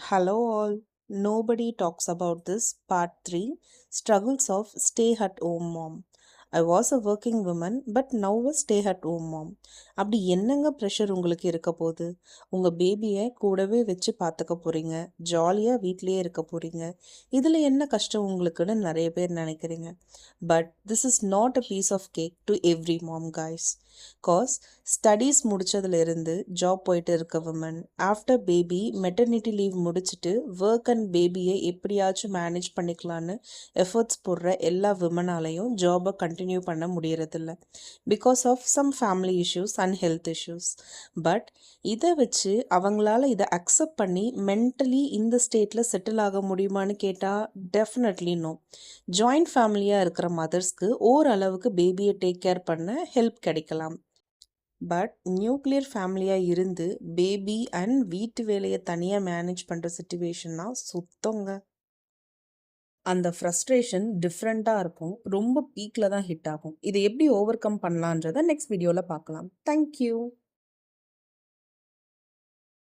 Hello, all. Nobody talks about this. Part 3 Struggles of Stay at Home Mom. I was a working woman, but now a stay at home mom. அப்படி என்னங்க pressure உங்களுக்கு இருக்க போகுது? உங்கள் பேபியை கூடவே வச்சு பார்த்துக்க போகிறீங்க, ஜாலியாக வீட்லேயே இருக்க போகிறீங்க. இதில் என்ன கஷ்டம் உங்களுக்குன்னு நிறைய பேர் நினைக்கிறீங்க. But this is not a piece of cake to every mom guys. Cause studies முடிச்சதுலேருந்து ஜாப் போயிட்டு இருக்க women, after baby maternity leave முடிச்சுட்டு ஒர்க் அண்ட் பேபியை எப்படியாச்சும் மேனேஜ் பண்ணிக்கலான்னு எஃபர்ட்ஸ் போடுற எல்லா விமனாலையும் ஜாபை கண்டினியூ பண்ண முடியறதில்ல because of some family issues and health issues. But இதை வச்சு அவங்களால இதை அக்செப்ட் பண்ணி மென்டலி இந்த ஸ்டேட்டில் செட்டில் ஆக முடியுமான்னு கேட்டால் டெஃபினெட்லி நோ. ஜாயிண்ட் ஃபேமிலியாக இருக்கிற மதர்ஸ்க்கு ஓரளவுக்கு பேபியை டேக் கேர் பண்ண ஹெல்ப் கிடைக்கலாம். பட் நியூக்ளியர் ஃபேமிலியாக இருந்து பேபி அண்ட் வீட்டு வேலையை தனியாக மேனேஜ் பண்ணுற சுச்சுவேஷன்னா சுத்தங்க. அந்த ஃப்ரஸ்ட்ரேஷன் டிஃப்ரெண்ட்டாக இருக்கும், ரொம்ப பீக்கில் தான் ஹிட் ஆகும். இதை எப்படி ஓவர் கம் பண்ணலான்றதை நெக்ஸ்ட் வீடியோவில் பார்க்கலாம். தேங்க்யூ.